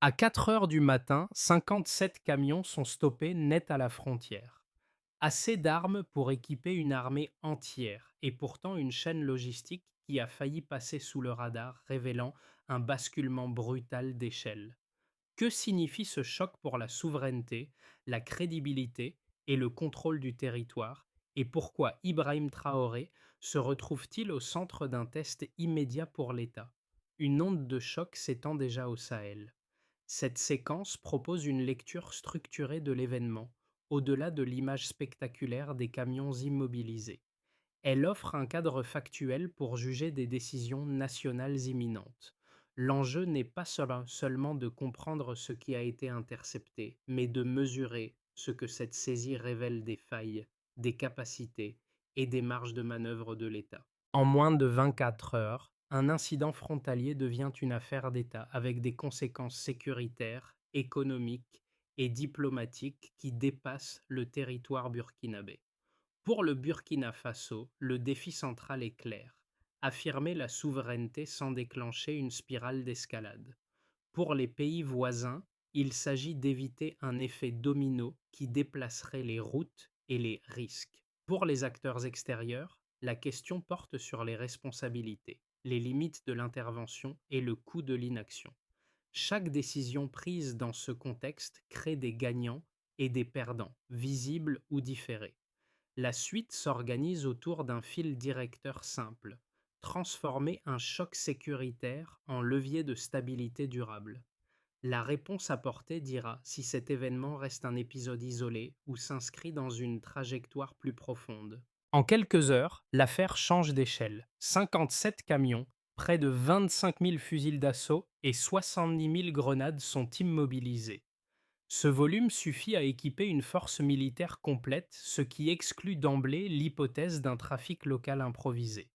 À 4 heures du matin, 57 camions sont stoppés net à la frontière. Assez d'armes pour équiper une armée entière, et pourtant une chaîne logistique qui a failli passer sous le radar, révélant un basculement brutal d'échelle. Que signifie ce choc pour la souveraineté, la crédibilité et le contrôle du territoire, et pourquoi Ibrahim Traoré se retrouve-t-il au centre d'un test immédiat pour l'État? Une onde de choc s'étend déjà au Sahel. Cette séquence propose une lecture structurée de l'événement, au-delà de l'image spectaculaire des camions immobilisés. Elle offre un cadre factuel pour juger des décisions nationales imminentes. L'enjeu n'est pas seulement de comprendre ce qui a été intercepté, mais de mesurer ce que cette saisie révèle des failles, des capacités et des marges de manœuvre de l'État. En moins de 24 heures, un incident frontalier devient une affaire d'État avec des conséquences sécuritaires, économiques et diplomatiques qui dépassent le territoire burkinabé. Pour le Burkina Faso, le défi central est clair: affirmer la souveraineté sans déclencher une spirale d'escalade. Pour les pays voisins, il s'agit d'éviter un effet domino qui déplacerait les routes et les risques. Pour les acteurs extérieurs, la question porte sur les responsabilités, les limites de l'intervention et le coût de l'inaction. Chaque décision prise dans ce contexte crée des gagnants et des perdants, visibles ou différés. La suite s'organise autour d'un fil directeur simple: transformer un choc sécuritaire en levier de stabilité durable. La réponse apportée dira si cet événement reste un épisode isolé ou s'inscrit dans une trajectoire plus profonde. En quelques heures, l'affaire change d'échelle. 57 camions, près de 25 000 fusils d'assaut et 70 000 grenades sont immobilisés. Ce volume suffit à équiper une force militaire complète, ce qui exclut d'emblée l'hypothèse d'un trafic local improvisé.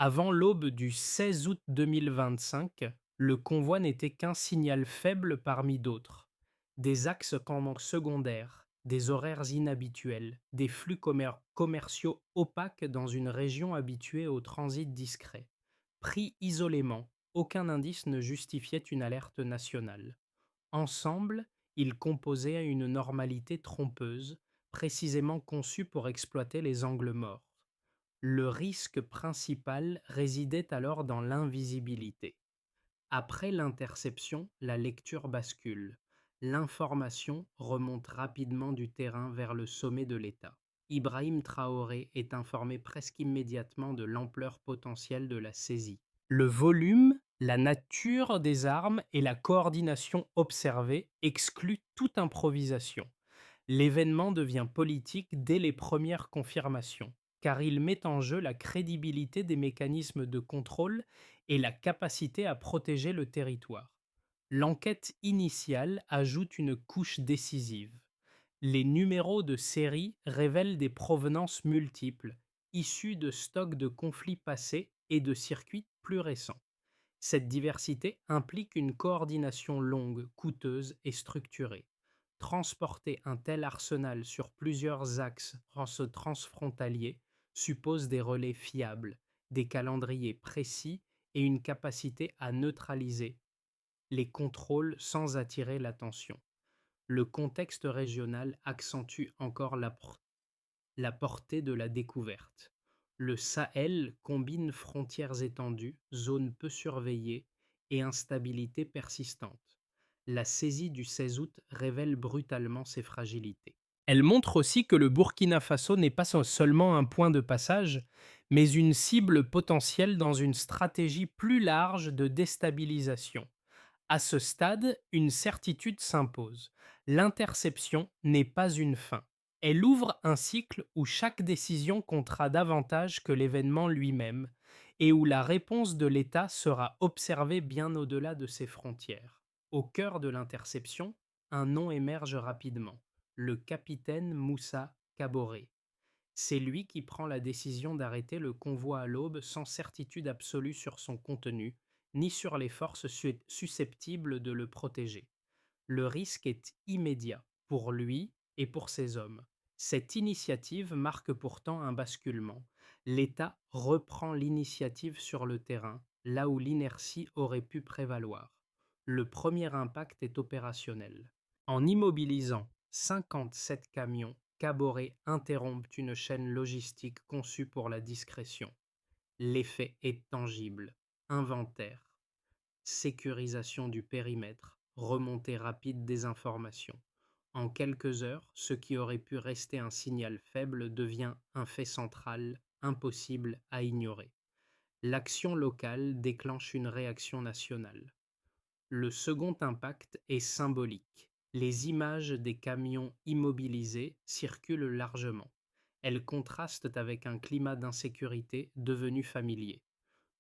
Avant l'aube du 16 août 2025, le convoi n'était qu'un signal faible parmi d'autres. Des axes secondaires, des horaires inhabituels, des flux commerciaux opaques dans une région habituée au transit discret. Pris isolément, aucun indice ne justifiait une alerte nationale. Ensemble, ils composaient une normalité trompeuse, précisément conçue pour exploiter les angles morts. Le risque principal résidait alors dans l'invisibilité. Après l'interception, la lecture bascule. L'information remonte rapidement du terrain vers le sommet de l'État. Ibrahim Traoré est informé presque immédiatement de l'ampleur potentielle de la saisie. Le volume, la nature des armes et la coordination observée excluent toute improvisation. L'événement devient politique dès les premières confirmations, car il met en jeu la crédibilité des mécanismes de contrôle et la capacité à protéger le territoire. L'enquête initiale ajoute une couche décisive. Les numéros de série révèlent des provenances multiples, issus de stocks de conflits passés et de circuits plus récents. Cette diversité implique une coordination longue, coûteuse et structurée. Transporter un tel arsenal sur plusieurs axes transfrontaliers suppose des relais fiables, des calendriers précis et une capacité à neutraliser les contrôles sans attirer l'attention. Le contexte régional accentue encore la portée de la découverte. Le Sahel combine frontières étendues, zones peu surveillées et instabilité persistante. La saisie du 16 août révèle brutalement ces fragilités. Elle montre aussi que le Burkina Faso n'est pas seulement un point de passage, mais une cible potentielle dans une stratégie plus large de déstabilisation. À ce stade, une certitude s'impose: l'interception n'est pas une fin. Elle ouvre un cycle où chaque décision comptera davantage que l'événement lui-même, et où la réponse de l'État sera observée bien au-delà de ses frontières. Au cœur de l'interception, un nom émerge rapidement: le capitaine Moussa Kaboré. C'est lui qui prend la décision d'arrêter le convoi à l'aube sans certitude absolue sur son contenu, ni sur les forces susceptibles de le protéger. Le risque est immédiat, pour lui et pour ses hommes. Cette initiative marque pourtant un basculement. L'État reprend l'initiative sur le terrain, là où l'inertie aurait pu prévaloir. Le premier impact est opérationnel. En immobilisant 57 camions, Caboret interrompent une chaîne logistique conçue pour la discrétion. L'effet est tangible. Inventaire, sécurisation du périmètre, remontée rapide des informations. En quelques heures, ce qui aurait pu rester un signal faible devient un fait central, impossible à ignorer. L'action locale déclenche une réaction nationale. Le second impact est symbolique. Les images des camions immobilisés circulent largement. Elles contrastent avec un climat d'insécurité devenu familier.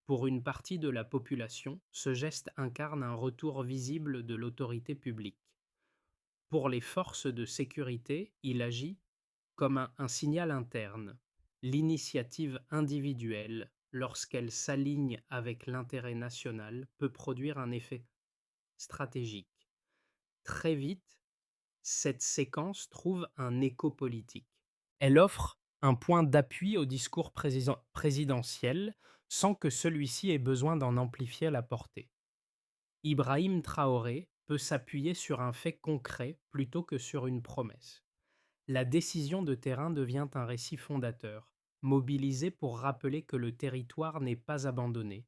Pour une partie de la population, ce geste incarne un retour visible de l'autorité publique. Pour les forces de sécurité, il agit comme un signal interne. L'initiative individuelle, lorsqu'elle s'aligne avec l'intérêt national, peut produire un effet stratégique. Très vite, cette séquence trouve un écho politique. Elle offre un point d'appui au discours présidentiel sans que celui-ci ait besoin d'en amplifier la portée. Ibrahim Traoré peut s'appuyer sur un fait concret plutôt que sur une promesse. La décision de terrain devient un récit fondateur, mobilisé pour rappeler que le territoire n'est pas abandonné.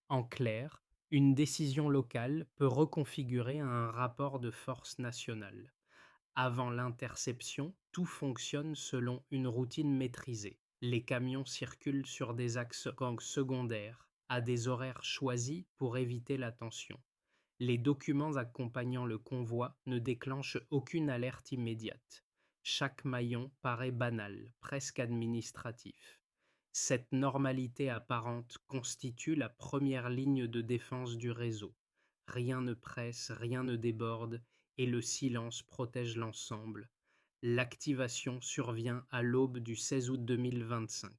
En clair, une décision locale peut reconfigurer un rapport de force nationale. Avant l'interception, tout fonctionne selon une routine maîtrisée. Les camions circulent sur des axes secondaires, à des horaires choisis pour éviter la tension. Les documents accompagnant le convoi ne déclenchent aucune alerte immédiate. Chaque maillon paraît banal, presque administratif. Cette normalité apparente constitue la première ligne de défense du réseau. Rien ne presse, rien ne déborde, et le silence protège l'ensemble. L'activation survient à l'aube du 16 août 2025.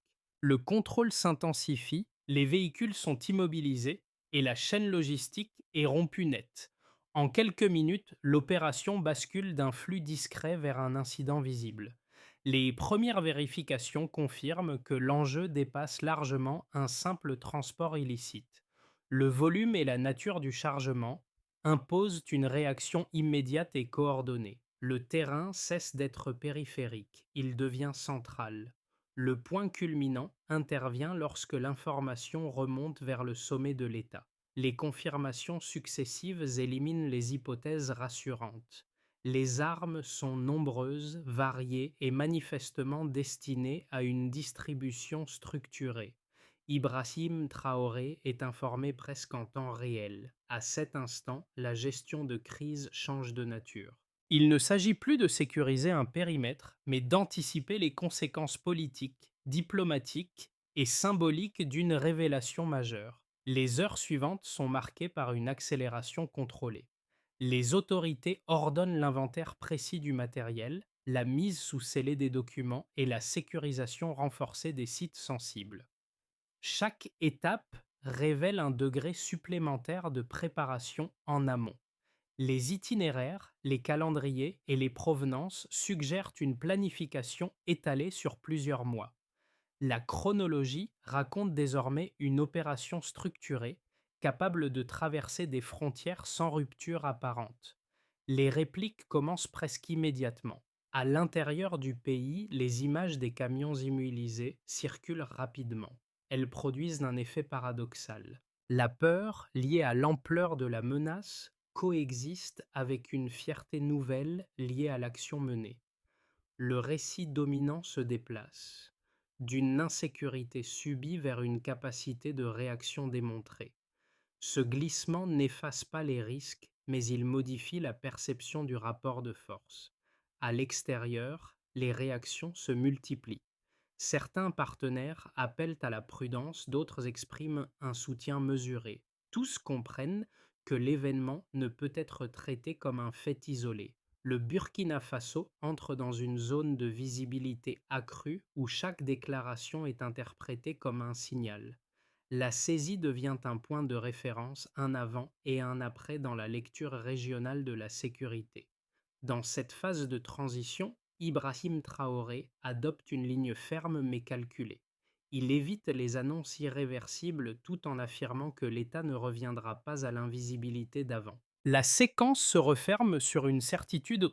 Le contrôle s'intensifie, les véhicules sont immobilisés et la chaîne logistique est rompue net. En quelques minutes, l'opération bascule d'un flux discret vers un incident visible. Les premières vérifications confirment que l'enjeu dépasse largement un simple transport illicite. Le volume et la nature du chargement imposent une réaction immédiate et coordonnée. Le terrain cesse d'être périphérique, il devient central. Le point culminant intervient lorsque l'information remonte vers le sommet de l'État. Les confirmations successives éliminent les hypothèses rassurantes. Les armes sont nombreuses, variées et manifestement destinées à une distribution structurée. Ibrahim Traoré est informé presque en temps réel. À cet instant, la gestion de crise change de nature. Il ne s'agit plus de sécuriser un périmètre, mais d'anticiper les conséquences politiques, diplomatiques et symboliques d'une révélation majeure. Les heures suivantes sont marquées par une accélération contrôlée. Les autorités ordonnent l'inventaire précis du matériel, la mise sous scellé des documents et la sécurisation renforcée des sites sensibles. Chaque étape révèle un degré supplémentaire de préparation en amont. Les itinéraires, les calendriers et les provenances suggèrent une planification étalée sur plusieurs mois. La chronologie raconte désormais une opération structurée, capable de traverser des frontières sans rupture apparente. Les répliques commencent presque immédiatement. À l'intérieur du pays, les images des camions immobilisés circulent rapidement. Elles produisent un effet paradoxal. La peur, liée à l'ampleur de la menace, coexiste avec une fierté nouvelle liée à l'action menée. Le récit dominant se déplace, d'une insécurité subie vers une capacité de réaction démontrée. Ce glissement n'efface pas les risques, mais il modifie la perception du rapport de force. À l'extérieur, les réactions se multiplient. Certains partenaires appellent à la prudence, d'autres expriment un soutien mesuré. Tous comprennent que l'événement ne peut être traité comme un fait isolé. Le Burkina Faso entre dans une zone de visibilité accrue où chaque déclaration est interprétée comme un signal. La saisie devient un point de référence, un avant et un après dans la lecture régionale de la sécurité. Dans cette phase de transition, Ibrahim Traoré adopte une ligne ferme mais calculée. Il évite les annonces irréversibles tout en affirmant que l'État ne reviendra pas à l'invisibilité d'avant. La séquence se referme sur une certitude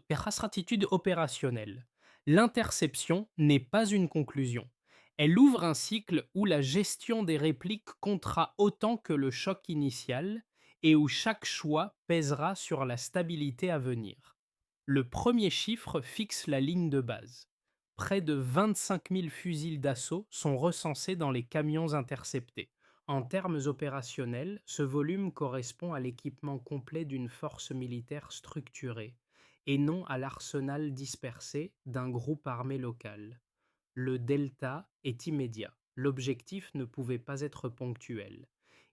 opérationnelle. L'interception n'est pas une conclusion. Elle ouvre un cycle où la gestion des répliques comptera autant que le choc initial et où chaque choix pèsera sur la stabilité à venir. Le premier chiffre fixe la ligne de base. Près de 25 000 fusils d'assaut sont recensés dans les camions interceptés. En termes opérationnels, ce volume correspond à l'équipement complet d'une force militaire structurée, et non à l'arsenal dispersé d'un groupe armé local. Le delta est immédiat. L'objectif ne pouvait pas être ponctuel.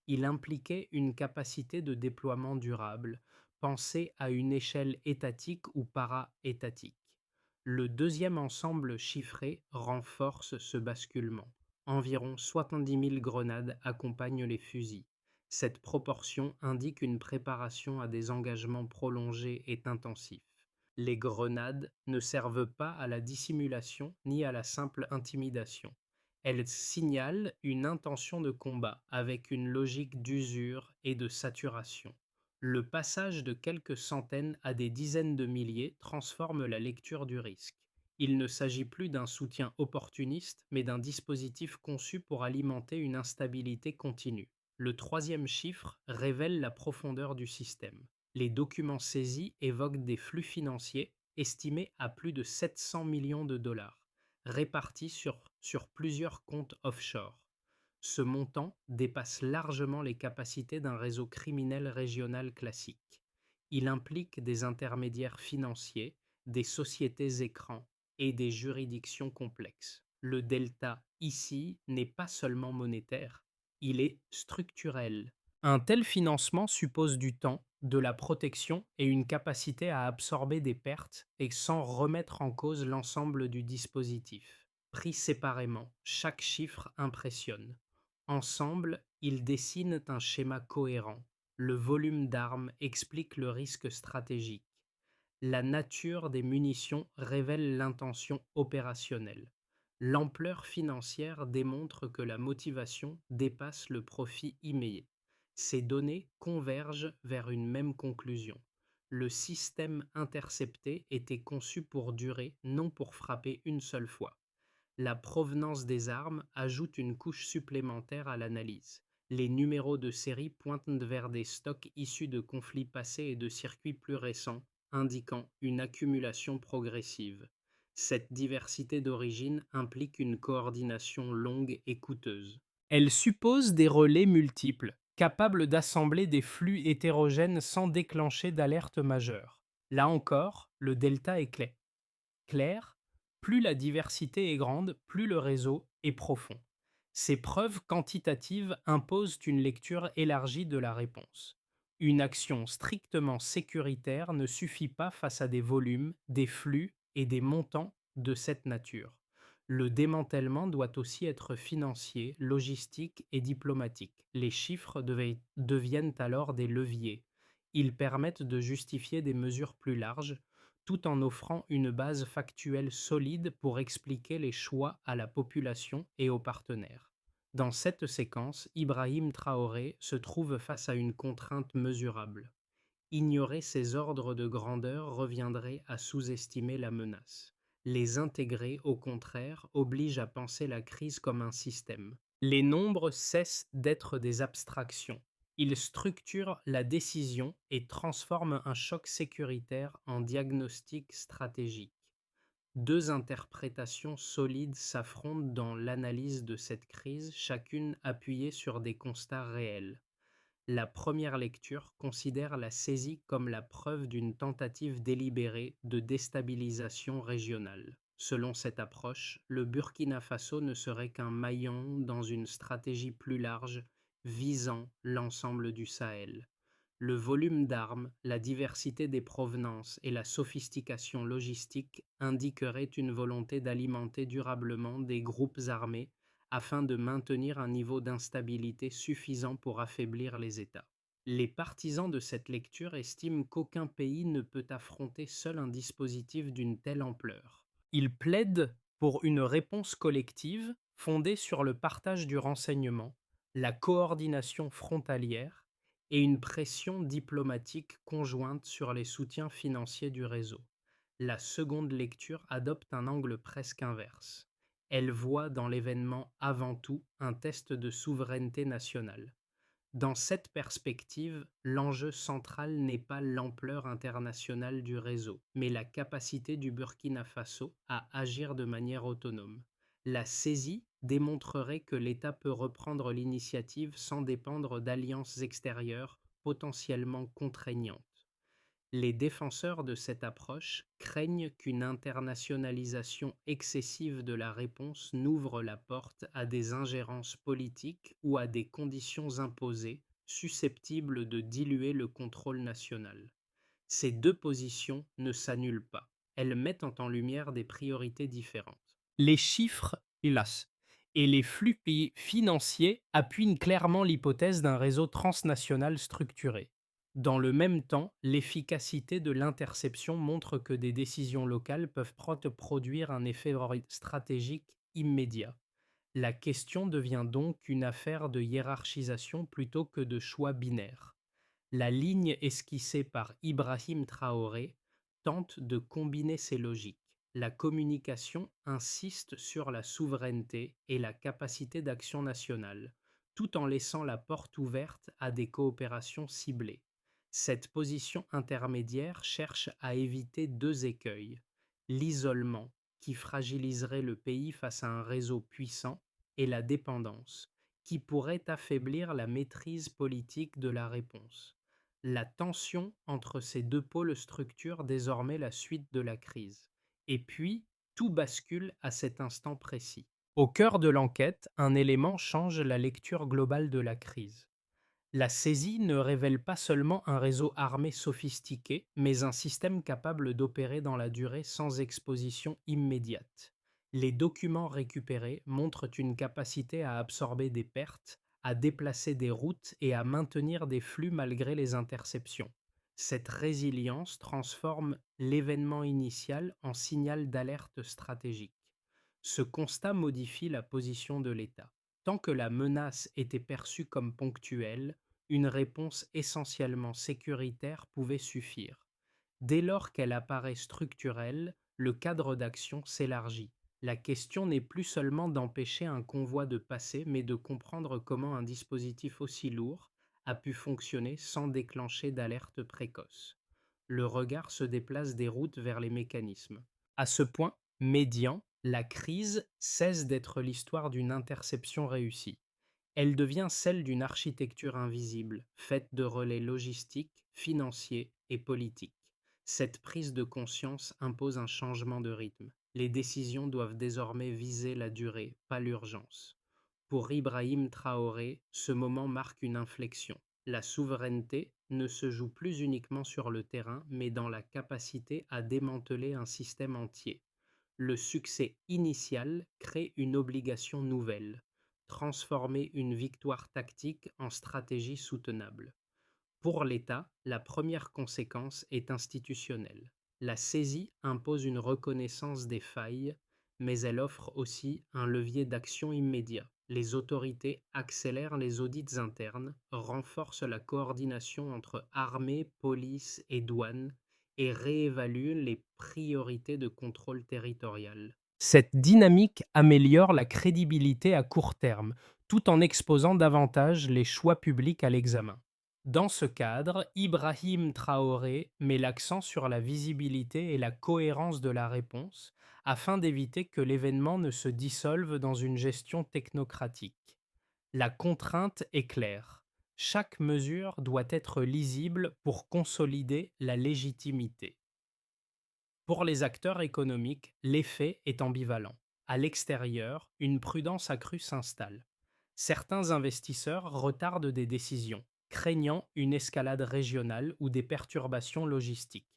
Il impliquait une capacité de déploiement durable, pensée à une échelle étatique ou para-étatique. Le deuxième ensemble chiffré renforce ce basculement. Environ 70 000 grenades accompagnent les fusils. Cette proportion indique une préparation à des engagements prolongés et intensifs. Les grenades ne servent pas à la dissimulation ni à la simple intimidation. Elles signalent une intention de combat avec une logique d'usure et de saturation. Le passage de quelques centaines à des dizaines de milliers transforme la lecture du risque. Il ne s'agit plus d'un soutien opportuniste, mais d'un dispositif conçu pour alimenter une instabilité continue. Le troisième chiffre révèle la profondeur du système. Les documents saisis évoquent des flux financiers estimés à plus de 700 millions de dollars, répartis sur plusieurs comptes offshore. Ce montant dépasse largement les capacités d'un réseau criminel régional classique. Il implique des intermédiaires financiers, des sociétés écrans et des juridictions complexes. Le delta ici n'est pas seulement monétaire, il est structurel. Un tel financement suppose du temps, de la protection et une capacité à absorber des pertes et sans remettre en cause l'ensemble du dispositif. Pris séparément, chaque chiffre impressionne. Ensemble, ils dessinent un schéma cohérent. Le volume d'armes explique le risque stratégique. La nature des munitions révèle l'intention opérationnelle. L'ampleur financière démontre que la motivation dépasse le profit immédiat. Ces données convergent vers une même conclusion. Le système intercepté était conçu pour durer, non pour frapper une seule fois. La provenance des armes ajoute une couche supplémentaire à l'analyse. Les numéros de série pointent vers des stocks issus de conflits passés et de circuits plus récents, indiquant une accumulation progressive. Cette diversité d'origine implique une coordination longue et coûteuse. Elle suppose des relais multiples, capables d'assembler des flux hétérogènes sans déclencher d'alerte majeure. Là encore, le delta est clair, plus la diversité est grande, plus le réseau est profond. Ces preuves quantitatives imposent une lecture élargie de la réponse. Une action strictement sécuritaire ne suffit pas face à des volumes, des flux et des montants de cette nature. Le démantèlement doit aussi être financier, logistique et diplomatique. Les chiffres deviennent alors des leviers. Ils permettent de justifier des mesures plus larges, tout en offrant une base factuelle solide pour expliquer les choix à la population et aux partenaires. Dans cette séquence, Ibrahim Traoré se trouve face à une contrainte mesurable. Ignorer ces ordres de grandeur reviendrait à sous-estimer la menace. Les intégrer, au contraire, oblige à penser la crise comme un système. Les nombres cessent d'être des abstractions. Ils structurent la décision et transforment un choc sécuritaire en diagnostic stratégique. Deux interprétations solides s'affrontent dans l'analyse de cette crise, chacune appuyée sur des constats réels. La première lecture considère la saisie comme la preuve d'une tentative délibérée de déstabilisation régionale. Selon cette approche, le Burkina Faso ne serait qu'un maillon dans une stratégie plus large visant l'ensemble du Sahel. Le volume d'armes, la diversité des provenances et la sophistication logistique indiqueraient une volonté d'alimenter durablement des groupes armés afin de maintenir un niveau d'instabilité suffisant pour affaiblir les États. Les partisans de cette lecture estiment qu'aucun pays ne peut affronter seul un dispositif d'une telle ampleur. Ils plaident pour une réponse collective fondée sur le partage du renseignement, la coordination frontalière et une pression diplomatique conjointe sur les soutiens financiers du réseau. La seconde lecture adopte un angle presque inverse. Elle voit dans l'événement avant tout un test de souveraineté nationale. Dans cette perspective, l'enjeu central n'est pas l'ampleur internationale du réseau, mais la capacité du Burkina Faso à agir de manière autonome. La saisie démontrerait que l'État peut reprendre l'initiative sans dépendre d'alliances extérieures potentiellement contraignantes. Les défenseurs de cette approche craignent qu'une internationalisation excessive de la réponse n'ouvre la porte à des ingérences politiques ou à des conditions imposées susceptibles de diluer le contrôle national. Ces deux positions ne s'annulent pas. Elles mettent en lumière des priorités différentes. Les chiffres, hélas, et les flux financiers appuient clairement l'hypothèse d'un réseau transnational structuré. Dans le même temps, l'efficacité de l'interception montre que des décisions locales peuvent produire un effet stratégique immédiat. La question devient donc une affaire de hiérarchisation plutôt que de choix binaires. La ligne esquissée par Ibrahim Traoré tente de combiner ces logiques. La communication insiste sur la souveraineté et la capacité d'action nationale, tout en laissant la porte ouverte à des coopérations ciblées. Cette position intermédiaire cherche à éviter deux écueils: l'isolement, qui fragiliserait le pays face à un réseau puissant, et la dépendance, qui pourrait affaiblir la maîtrise politique de la réponse. La tension entre ces deux pôles structure désormais la suite de la crise. Et puis, tout bascule à cet instant précis. Au cœur de l'enquête, un élément change la lecture globale de la crise. La saisie ne révèle pas seulement un réseau armé sophistiqué, mais un système capable d'opérer dans la durée sans exposition immédiate. Les documents récupérés montrent une capacité à absorber des pertes, à déplacer des routes et à maintenir des flux malgré les interceptions. Cette résilience transforme l'événement initial en signal d'alerte stratégique. Ce constat modifie la position de l'État. Tant que la menace était perçue comme ponctuelle, une réponse essentiellement sécuritaire pouvait suffire. Dès lors qu'elle apparaît structurelle, le cadre d'action s'élargit. La question n'est plus seulement d'empêcher un convoi de passer, mais de comprendre comment un dispositif aussi lourd a pu fonctionner sans déclencher d'alerte précoce. Le regard se déplace des routes vers les mécanismes. À ce point médian, la crise cesse d'être l'histoire d'une interception réussie. Elle devient celle d'une architecture invisible, faite de relais logistiques, financiers et politiques. Cette prise de conscience impose un changement de rythme. Les décisions doivent désormais viser la durée, pas l'urgence. Pour Ibrahim Traoré, ce moment marque une inflexion. La souveraineté ne se joue plus uniquement sur le terrain, mais dans la capacité à démanteler un système entier. Le succès initial crée une obligation nouvelle: transformer une victoire tactique en stratégie soutenable. Pour l'État, la première conséquence est institutionnelle. La saisie impose une reconnaissance des failles, mais elle offre aussi un levier d'action immédiat. Les autorités accélèrent les audits internes, renforcent la coordination entre armée, police et douane et réévaluent les priorités de contrôle territorial. Cette dynamique améliore la crédibilité à court terme, tout en exposant davantage les choix publics à l'examen. Dans ce cadre, Ibrahim Traoré met l'accent sur la visibilité et la cohérence de la réponse afin d'éviter que l'événement ne se dissolve dans une gestion technocratique. La contrainte est claire: chaque mesure doit être lisible pour consolider la légitimité. Pour les acteurs économiques, l'effet est ambivalent. À l'extérieur, une prudence accrue s'installe. Certains investisseurs retardent des décisions, craignant une escalade régionale ou des perturbations logistiques.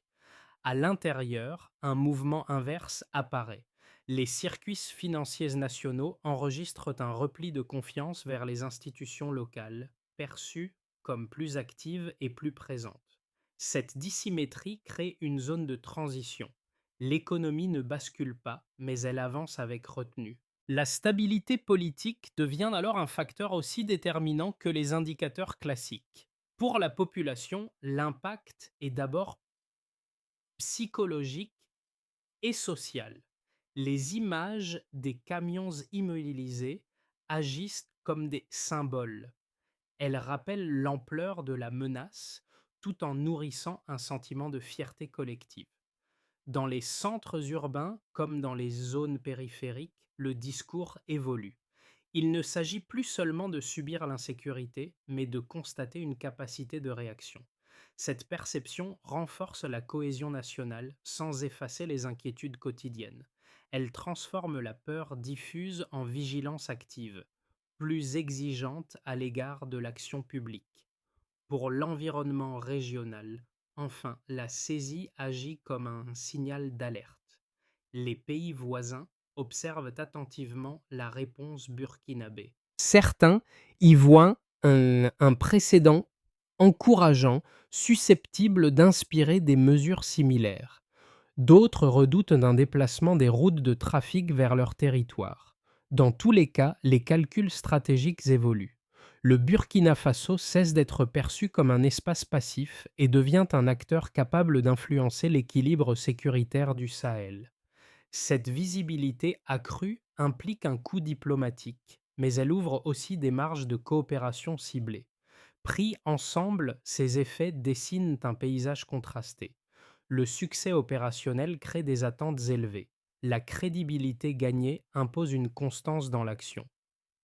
À l'intérieur, un mouvement inverse apparaît. Les circuits financiers nationaux enregistrent un repli de confiance vers les institutions locales, perçues comme plus actives et plus présentes. Cette dissymétrie crée une zone de transition. L'économie ne bascule pas, mais elle avance avec retenue. La stabilité politique devient alors un facteur aussi déterminant que les indicateurs classiques. Pour la population, l'impact est d'abord psychologique et social. Les images des camions immobilisés agissent comme des symboles. Elles rappellent l'ampleur de la menace tout en nourrissant un sentiment de fierté collective. Dans les centres urbains comme dans les zones périphériques, le discours évolue. Il ne s'agit plus seulement de subir l'insécurité, mais de constater une capacité de réaction. Cette perception renforce la cohésion nationale sans effacer les inquiétudes quotidiennes. Elle transforme la peur diffuse en vigilance active, plus exigeante à l'égard de l'action publique. Pour l'environnement régional, enfin, la saisie agit comme un signal d'alerte. Les pays voisins observent attentivement la réponse burkinabé. Certains y voient un précédent encourageant, susceptible d'inspirer des mesures similaires. D'autres redoutent un déplacement des routes de trafic vers leur territoire. Dans tous les cas, les calculs stratégiques évoluent. Le Burkina Faso cesse d'être perçu comme un espace passif et devient un acteur capable d'influencer l'équilibre sécuritaire du Sahel. Cette visibilité accrue implique un coût diplomatique, mais elle ouvre aussi des marges de coopération ciblées. Pris ensemble, ces effets dessinent un paysage contrasté. Le succès opérationnel crée des attentes élevées. La crédibilité gagnée impose une constance dans l'action.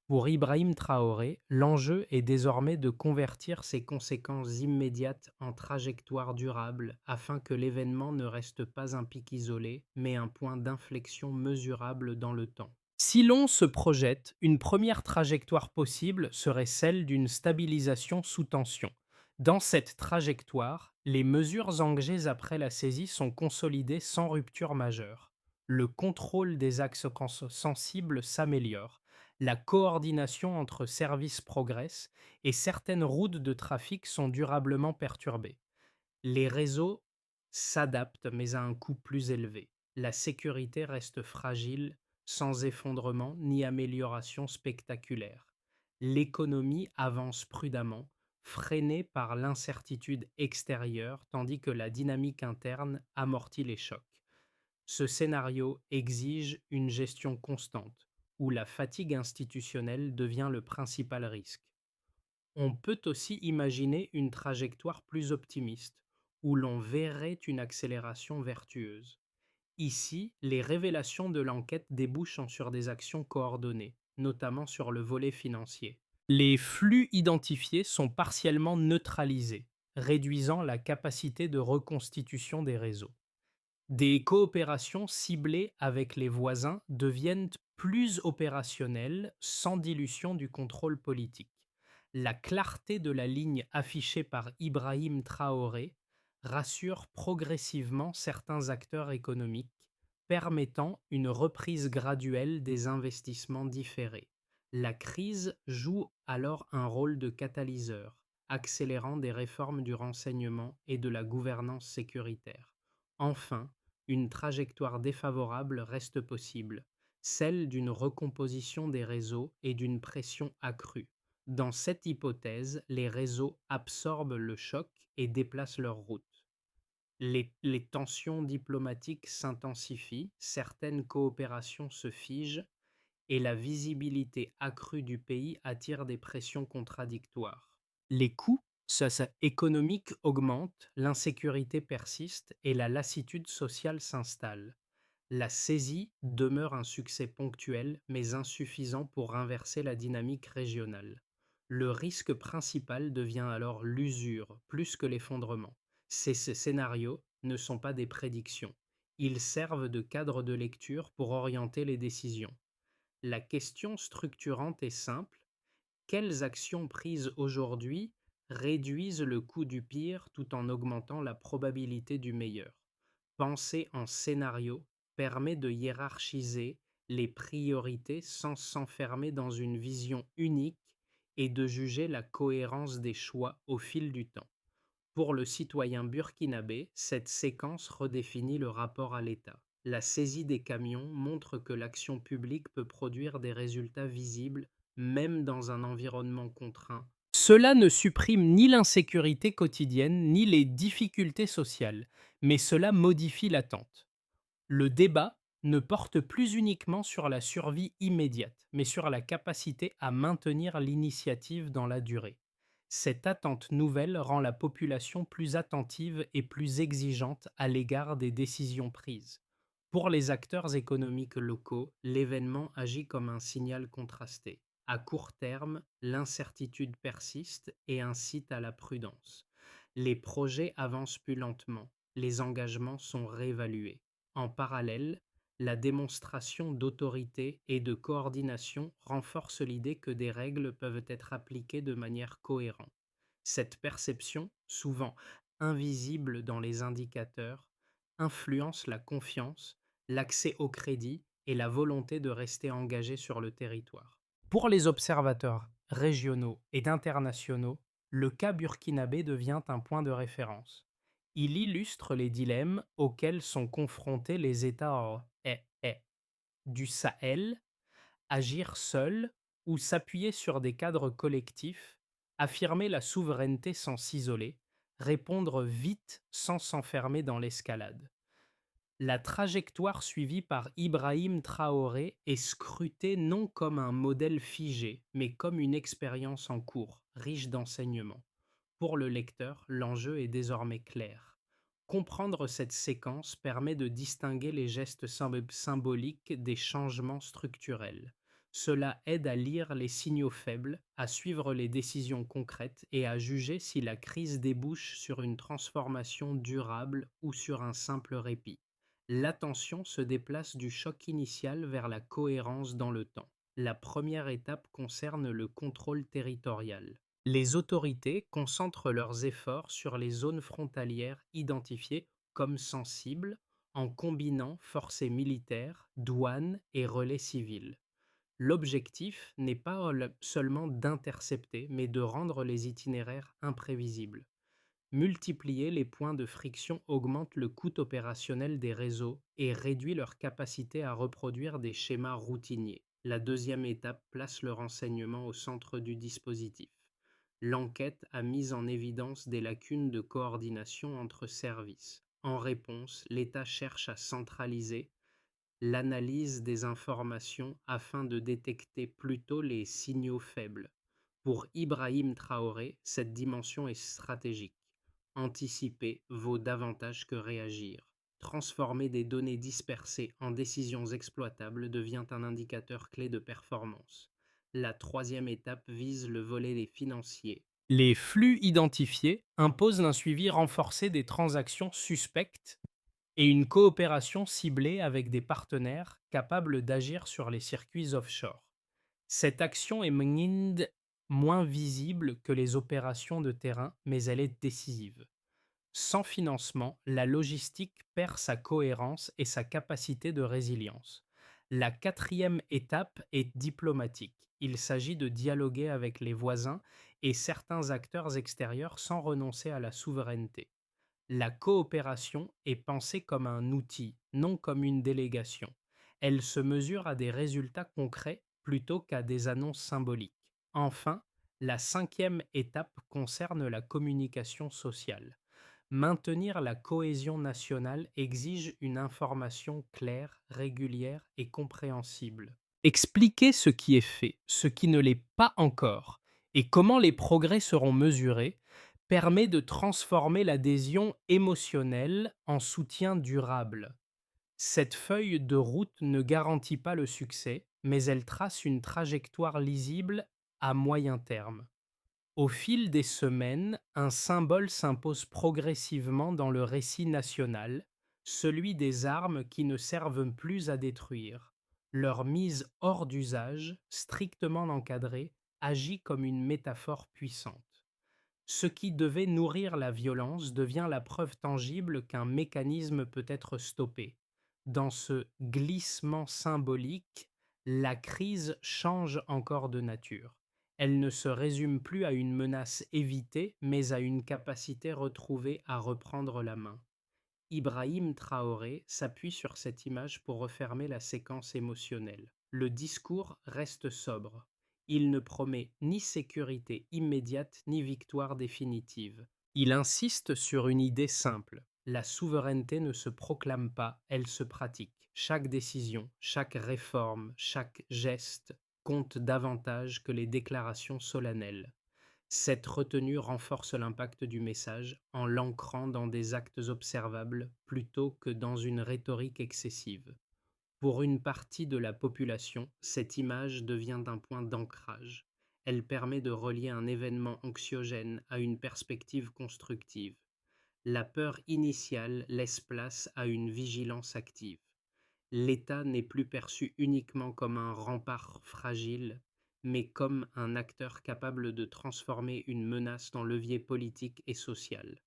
Pour Ibrahim Traoré, l'enjeu est désormais de convertir ces conséquences immédiates en trajectoires durables afin que l'événement ne reste pas un pic isolé, mais un point d'inflexion mesurable dans le temps. Si l'on se projette, une première trajectoire possible serait celle d'une stabilisation sous tension. Dans cette trajectoire, les mesures engagées après la saisie sont consolidées sans rupture majeure. Le contrôle des axes sensibles s'améliore, la coordination entre services progresse et certaines routes de trafic sont durablement perturbées. Les réseaux s'adaptent mais à un coût plus élevé. La sécurité reste fragile, sans effondrement ni amélioration spectaculaire. L'économie avance prudemment, freinée par l'incertitude extérieure tandis que la dynamique interne amortit les chocs. Ce scénario exige une gestion constante, où la fatigue institutionnelle devient le principal risque. On peut aussi imaginer une trajectoire plus optimiste, où l'on verrait une accélération vertueuse. Ici, les révélations de l'enquête débouchent sur des actions coordonnées, notamment sur le volet financier. Les flux identifiés sont partiellement neutralisés, réduisant la capacité de reconstitution des réseaux. Des coopérations ciblées avec les voisins deviennent plus opérationnelles sans dilution du contrôle politique. La clarté de la ligne affichée par Ibrahim Traoré rassure progressivement certains acteurs économiques, permettant une reprise graduelle des investissements différés. La crise joue alors un rôle de catalyseur, accélérant des réformes du renseignement et de la gouvernance sécuritaire. Enfin, une trajectoire défavorable reste possible, celle d'une recomposition des réseaux et d'une pression accrue. Dans cette hypothèse, les réseaux absorbent le choc et déplacent leur route. Les tensions diplomatiques s'intensifient, certaines coopérations se figent et la visibilité accrue du pays attire des pressions contradictoires. Les coûts économiques augmentent, l'insécurité persiste et la lassitude sociale s'installe. La saisie demeure un succès ponctuel mais insuffisant pour inverser la dynamique régionale. Le risque principal devient alors l'usure plus que l'effondrement. Ces scénarios ne sont pas des prédictions. Ils servent de cadre de lecture pour orienter les décisions. La question structurante est simple: quelles actions prises aujourd'hui réduisent le coût du pire tout en augmentant la probabilité du meilleur? Penser en scénario permet de hiérarchiser les priorités sans s'enfermer dans une vision unique et de juger la cohérence des choix au fil du temps. Pour le citoyen burkinabé, cette séquence redéfinit le rapport à l'État. La saisie des camions montre que l'action publique peut produire des résultats visibles même dans un environnement contraint. Cela ne supprime ni l'insécurité quotidienne, ni les difficultés sociales, mais cela modifie l'attente. Le débat ne porte plus uniquement sur la survie immédiate, mais sur la capacité à maintenir l'initiative dans la durée. Cette attente nouvelle rend la population plus attentive et plus exigeante à l'égard des décisions prises. Pour les acteurs économiques locaux, l'événement agit comme un signal contrasté. À court terme, l'incertitude persiste et incite à la prudence. Les projets avancent plus lentement, les engagements sont réévalués. En parallèle, la démonstration d'autorité et de coordination renforce l'idée que des règles peuvent être appliquées de manière cohérente. Cette perception, souvent invisible dans les indicateurs, influence la confiance, l'accès au crédit et la volonté de rester engagé sur le territoire. Pour les observateurs régionaux et internationaux, le cas burkinabé devient un point de référence. Il illustre les dilemmes auxquels sont confrontés les États du Sahel, agir seul ou s'appuyer sur des cadres collectifs, affirmer la souveraineté sans s'isoler, répondre vite sans s'enfermer dans l'escalade. La trajectoire suivie par Ibrahim Traoré est scrutée non comme un modèle figé, mais comme une expérience en cours, riche d'enseignements. Pour le lecteur, l'enjeu est désormais clair. Comprendre cette séquence permet de distinguer les gestes symboliques des changements structurels. Cela aide à lire les signaux faibles, à suivre les décisions concrètes et à juger si la crise débouche sur une transformation durable ou sur un simple répit. L'attention se déplace du choc initial vers la cohérence dans le temps. La première étape concerne le contrôle territorial. Les autorités concentrent leurs efforts sur les zones frontalières identifiées comme sensibles en combinant forces militaires, douanes et relais civils. L'objectif n'est pas seulement d'intercepter, mais de rendre les itinéraires imprévisibles. Multiplier les points de friction augmente le coût opérationnel des réseaux et réduit leur capacité à reproduire des schémas routiniers. La deuxième étape place le renseignement au centre du dispositif. L'enquête a mis en évidence des lacunes de coordination entre services. En réponse, l'État cherche à centraliser l'analyse des informations afin de détecter plutôt les signaux faibles. Pour Ibrahim Traoré, cette dimension est stratégique. Anticiper vaut davantage que réagir. Transformer des données dispersées en décisions exploitables devient un indicateur clé de performance. La troisième étape vise le volet des financiers. Les flux identifiés imposent un suivi renforcé des transactions suspectes et une coopération ciblée avec des partenaires capables d'agir sur les circuits offshore. Cette action est moins visible que les opérations de terrain, mais elle est décisive. Sans financement, la logistique perd sa cohérence et sa capacité de résilience. La quatrième étape est diplomatique. Il s'agit de dialoguer avec les voisins et certains acteurs extérieurs sans renoncer à la souveraineté. La coopération est pensée comme un outil, non comme une délégation. Elle se mesure à des résultats concrets plutôt qu'à des annonces symboliques. Enfin, la cinquième étape concerne la communication sociale. Maintenir la cohésion nationale exige une information claire, régulière et compréhensible. Expliquer ce qui est fait, ce qui ne l'est pas encore, et comment les progrès seront mesurés, permet de transformer l'adhésion émotionnelle en soutien durable. Cette feuille de route ne garantit pas le succès, mais elle trace une trajectoire lisible à moyen terme. Au fil des semaines, un symbole s'impose progressivement dans le récit national, celui des armes qui ne servent plus à détruire. Leur mise hors d'usage, strictement encadrée, agit comme une métaphore puissante. Ce qui devait nourrir la violence devient la preuve tangible qu'un mécanisme peut être stoppé. Dans ce glissement symbolique, la crise change encore de nature. Elle ne se résume plus à une menace évitée, mais à une capacité retrouvée à reprendre la main. Ibrahim Traoré s'appuie sur cette image pour refermer la séquence émotionnelle. Le discours reste sobre. Il ne promet ni sécurité immédiate ni victoire définitive. Il insiste sur une idée simple. La souveraineté ne se proclame pas, elle se pratique. Chaque décision, chaque réforme, chaque geste compte davantage que les déclarations solennelles. Cette retenue renforce l'impact du message en l'ancrant dans des actes observables plutôt que dans une rhétorique excessive. Pour une partie de la population, cette image devient un point d'ancrage. Elle permet de relier un événement anxiogène à une perspective constructive. La peur initiale laisse place à une vigilance active. L'État n'est plus perçu uniquement comme un rempart fragile, mais comme un acteur capable de transformer une menace en levier politique et social.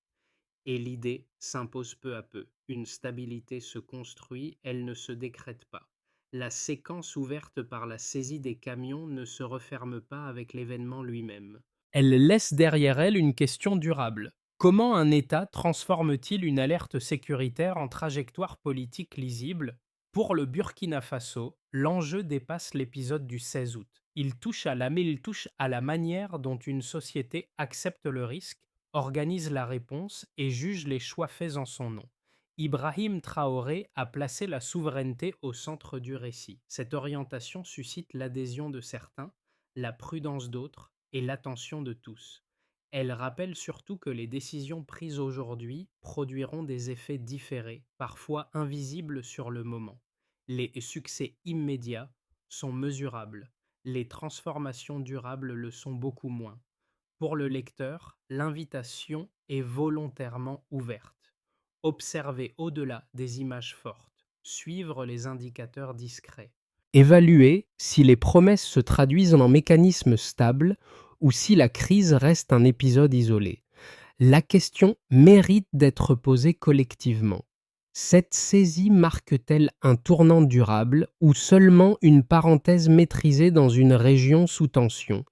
Et l'idée s'impose peu à peu. Une stabilité se construit, elle ne se décrète pas. La séquence ouverte par la saisie des camions ne se referme pas avec l'événement lui-même. Elle laisse derrière elle une question durable. Comment un État transforme-t-il une alerte sécuritaire en trajectoire politique lisible? Pour le Burkina Faso, l'enjeu dépasse l'épisode du 16 août. Il touche à la manière dont une société accepte le risque, organise la réponse et juge les choix faits en son nom. Ibrahim Traoré a placé la souveraineté au centre du récit. Cette orientation suscite l'adhésion de certains, la prudence d'autres et l'attention de tous. Elle rappelle surtout que les décisions prises aujourd'hui produiront des effets différés, parfois invisibles sur le moment. Les succès immédiats sont mesurables, les transformations durables le sont beaucoup moins. Pour le lecteur, l'invitation est volontairement ouverte. Observer au-delà des images fortes, suivre les indicateurs discrets. Évaluer si les promesses se traduisent en mécanismes stables ou si la crise reste un épisode isolé. La question mérite d'être posée collectivement. Cette saisie marque-t-elle un tournant durable ou seulement une parenthèse maîtrisée dans une région sous tension?